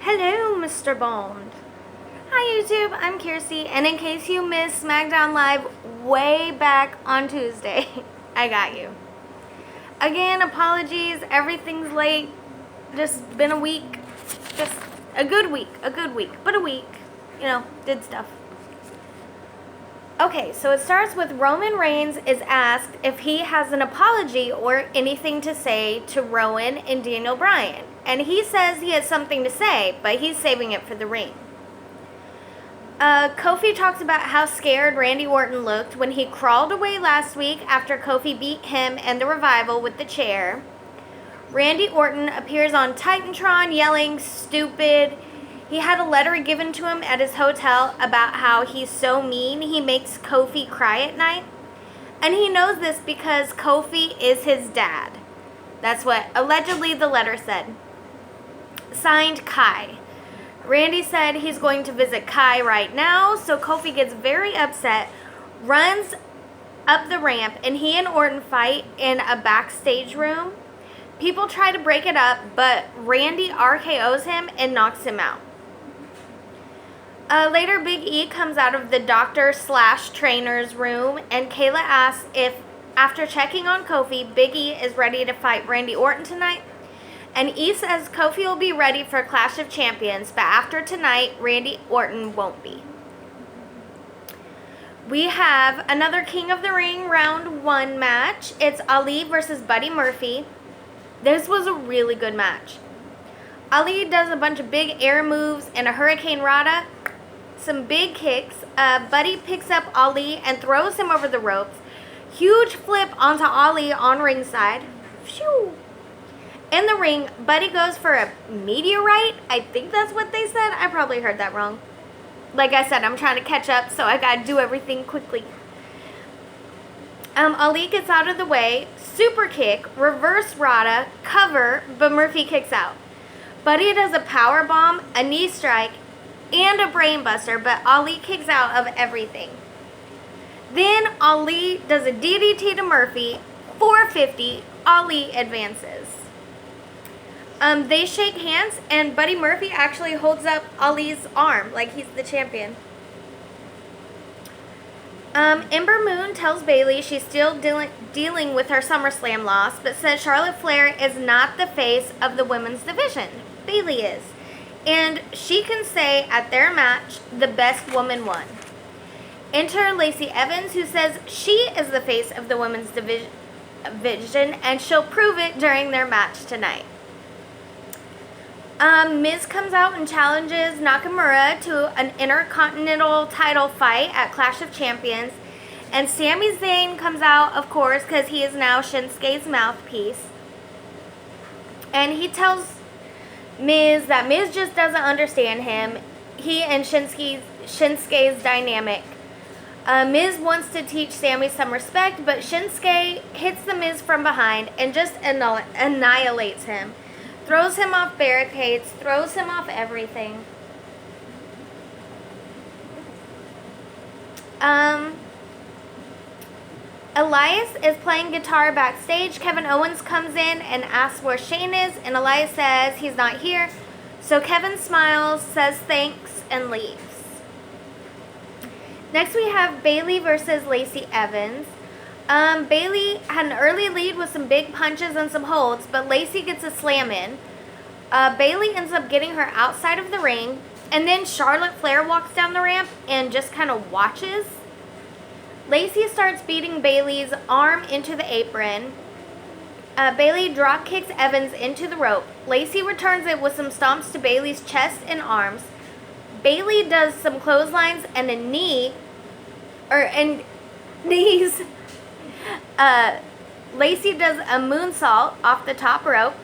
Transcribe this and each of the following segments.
Hello, Mr. Bond. Hi, YouTube. I'm Kirsty, and in case you missed SmackDown Live way back on Tuesday, I got you. Again, apologies. Everything's late. Just been a week. Just a good week. But a week. Did stuff. Okay, so it starts with Roman Reigns is asked if he has an apology or anything to say to Rowan and Daniel Bryan. And he says he has something to say, but he's saving it for the ring. Kofi talks about how scared Randy Orton looked when he crawled away last week after Kofi beat him and the Revival with the chair. Randy Orton appears on Titantron yelling, "Stupid." He had a letter given to him at his hotel about how he's so mean he makes Kofi cry at night. And he knows this because Kofi is his dad. That's what allegedly the letter said. Signed, Kai. Randy said he's going to visit Kai right now, so Kofi gets very upset, runs up the ramp, and he and Orton fight in a backstage room. People try to break it up, but Randy RKO's him and knocks him out. Later, Big E comes out of the doctor/trainer's room, and Kayla asks if, after checking on Kofi, Big E is ready to fight Randy Orton tonight. And E says Kofi will be ready for Clash of Champions, but after tonight, Randy Orton won't be. We have another King of the Ring round 1 match. It's Ali versus Buddy Murphy. This was a really good match. Ali does a bunch of big air moves and a Hurricane Rana. Some big kicks. Buddy picks up Ali and throws him over the ropes. Huge flip onto Ali on ringside. Phew. In the ring, Buddy goes for a meteorite. I think that's what they said. I probably heard that wrong. Like I said, I'm trying to catch up, so I gotta do everything quickly. Ali gets out of the way. Super kick, reverse Rana, cover, but Murphy kicks out. Buddy does a power bomb, a knee strike, and a brainbuster, but Ali kicks out of everything. Then Ali does a DDT to Murphy, 450, Ali advances. They shake hands, and Buddy Murphy actually holds up Ali's arm like he's the champion. Ember Moon tells Bayley she's still dealing with her SummerSlam loss, but says Charlotte Flair is not the face of the women's division. Bayley is. And she can say at their match, the best woman won. Enter Lacey Evans, who says she is the face of the women's division, and she'll prove it during their match tonight. Miz comes out and challenges Nakamura to an Intercontinental title fight at Clash of Champions. And Sami Zayn comes out, of course, because he is now Shinsuke's mouthpiece. And he tells Miz that Miz just doesn't understand him. He and Shinsuke's dynamic. Miz wants to teach Sami some respect, but Shinsuke hits the Miz from behind and just annihilates him. Throws him off barricades, throws him off everything. Elias is playing guitar backstage. Kevin Owens comes in and asks where Shane is, and Elias says he's not here. So Kevin smiles, says thanks, and leaves. Next we have Bayley versus Lacey Evans. Bayley had an early lead with some big punches and some holds, but Lacey gets a slam in. Bayley ends up getting her outside of the ring, and then Charlotte Flair walks down the ramp and just kind of watches. Lacey starts beating Bayley's arm into the apron. Bayley drop kicks Evans into the rope. Lacey returns it with some stomps to Bayley's chest and arms. Bayley does some clotheslines and knees. Lacey does a moonsault off the top rope.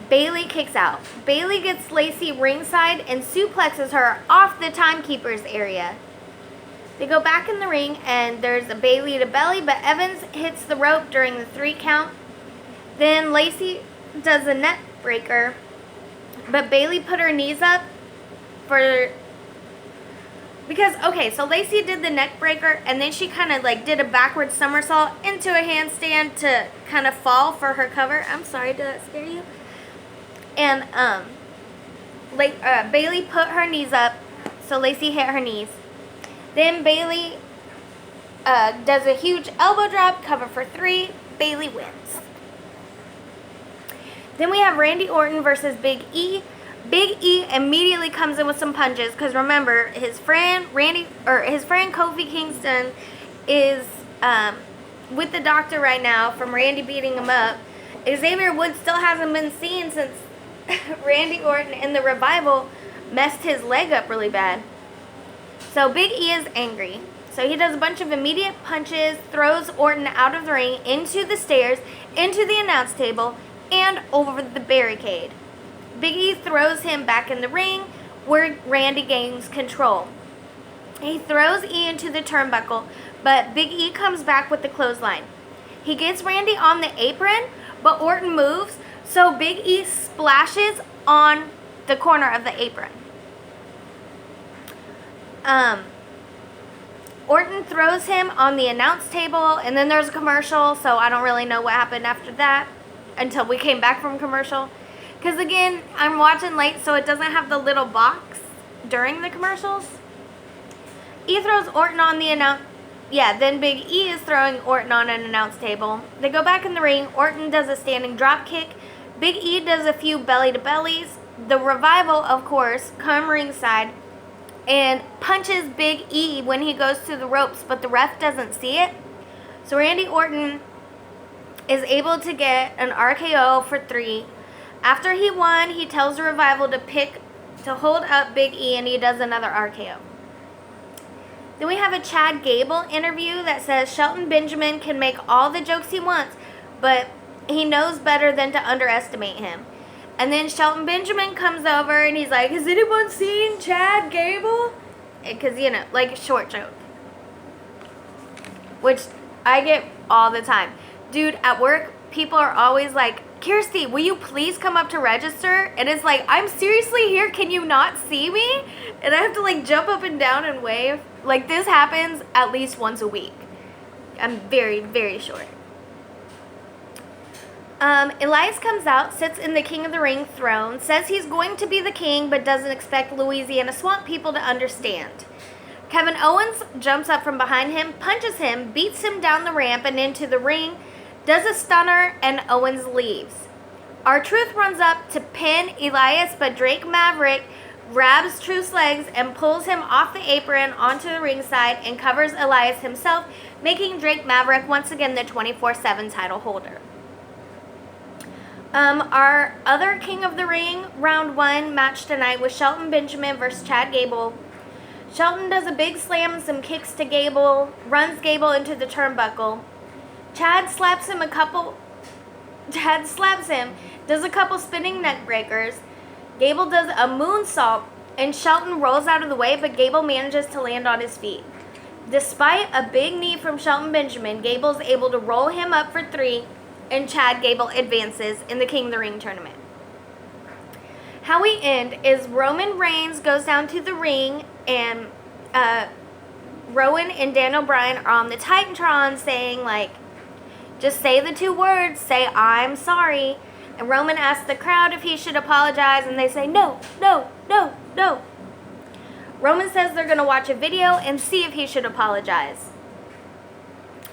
Bayley kicks out. Bayley gets Lacey ringside and suplexes her off the timekeeper's area. They go back in the ring and there's a Bayley to belly, but Evans hits the rope during the 3 count. Then Lacey does a neck breaker, but Bayley put her knees up so Lacey did the neck breaker, and then she kind of did a backward somersault into a handstand to kind of fall for her cover. I'm sorry, did that scare you? And Bailey put her knees up, so Lacey hit her knees. Then Bailey does a huge elbow drop, cover for 3. Bailey wins. Then we have Randy Orton versus Big E. Big E immediately comes in with some punches because remember his friend Kofi Kingston is with the doctor right now from Randy beating him up. Xavier Woods still hasn't been seen since Randy Orton in the Revival messed his leg up really bad. So Big E is angry. So he does a bunch of immediate punches, throws Orton out of the ring, into the stairs, into the announce table, and over the barricade. Big E throws him back in the ring where Randy gains control. He throws E into the turnbuckle, but Big E comes back with the clothesline. He gets Randy on the apron, but Orton moves, so Big E splashes on the corner of the apron. Orton throws him on the announce table, and then there's a commercial, so I don't really know what happened after that until we came back from commercial. Because again, I'm watching late, so it doesn't have the little box during the commercials. E throws Orton on the announce... Yeah, then Big E is throwing Orton on an announce table. They go back in the ring. Orton does a standing drop kick. Big E does a few belly-to-bellies. The Revival, of course, come ringside and punches Big E when he goes to the ropes, but the ref doesn't see it. So Randy Orton is able to get an RKO for 3. After he won, he tells the Revival to hold up Big E, and he does another RKO. Then we have a Chad Gable interview that says Shelton Benjamin can make all the jokes he wants, but he knows better than to underestimate him. And then Shelton Benjamin comes over and he's like, has anyone seen Chad Gable? Because, like a short joke. Which I get all the time. Dude, at work, people are always like, Kirsty, will you please come up to register? And it's like, I'm seriously here. Can you not see me? And I have to jump up and down and wave. This happens at least once a week. I'm very, very short. Elias comes out, sits in the King of the Ring throne, says he's going to be the king, but doesn't expect Louisiana Swamp people to understand. Kevin Owens jumps up from behind him, punches him, beats him down the ramp and into the ring, does a stunner, and Owens leaves. R-Truth runs up to pin Elias, but Drake Maverick grabs Truth's legs and pulls him off the apron onto the ringside and covers Elias himself, making Drake Maverick once again the 24/7 title holder. Our other King of the Ring round 1 match tonight was Shelton Benjamin versus Chad Gable. Shelton does a big slam and some kicks to Gable, runs Gable into the turnbuckle. Chad slaps him, does a couple spinning neck breakers. Gable does a moonsault, and Shelton rolls out of the way, but Gable manages to land on his feet. Despite a big knee from Shelton Benjamin, Gable's able to roll him up for 3, and Chad Gable advances in the King of the Ring tournament. How we end is Roman Reigns goes down to the ring, and Rowan and Daniel Bryan are on the Titantron saying, just say the 2 words, say, I'm sorry. And Roman asks the crowd if he should apologize, and they say, no, no, no, no. Roman says they're going to watch a video and see if he should apologize.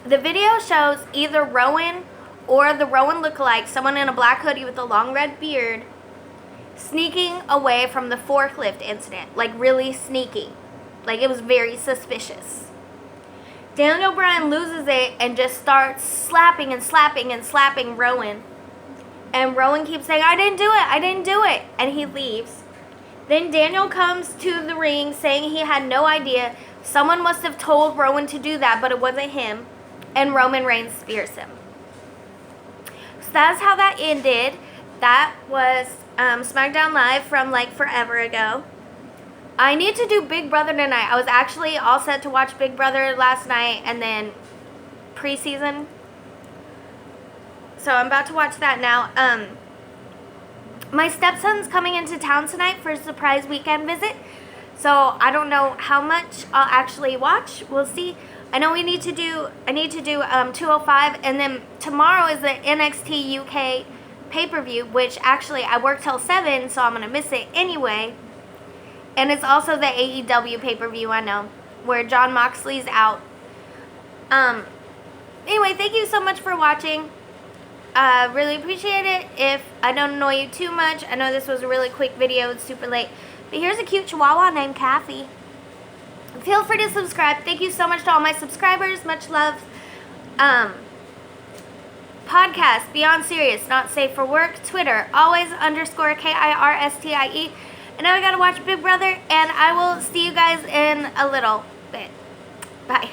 The video shows either Rowan or the Rowan lookalike, someone in a black hoodie with a long red beard, sneaking away from the forklift incident. Really sneaking. It was very suspicious. Daniel Bryan loses it and just starts slapping and slapping and slapping Rowan. And Rowan keeps saying, I didn't do it, I didn't do it. And he leaves. Then Daniel comes to the ring saying he had no idea. Someone must have told Rowan to do that, but it wasn't him. And Roman Reigns spears him. So that's how that ended. That was SmackDown Live from forever ago. I need to do Big Brother tonight. I was actually all set to watch Big Brother last night and then preseason. So I'm about to watch that now. My stepson's coming into town tonight for a surprise weekend visit. So I don't know how much I'll actually watch. We'll see. I know I need to do 205, and then tomorrow is the NXT UK pay-per-view, which actually I work till 7, so I'm going to miss it anyway. And it's also the AEW pay-per-view, I know, where Jon Moxley's out. Anyway, thank you so much for watching. Really appreciate it. If I don't annoy you too much, I know this was a really quick video. It's super late. But here's a cute chihuahua named Kathy. Feel free to subscribe. Thank you so much to all my subscribers. Much love. Podcast, Beyond Serious, Not Safe for Work. Twitter, always_KIRSTIE. And now I gotta watch Big Brother, and I will see you guys in a little bit. Bye.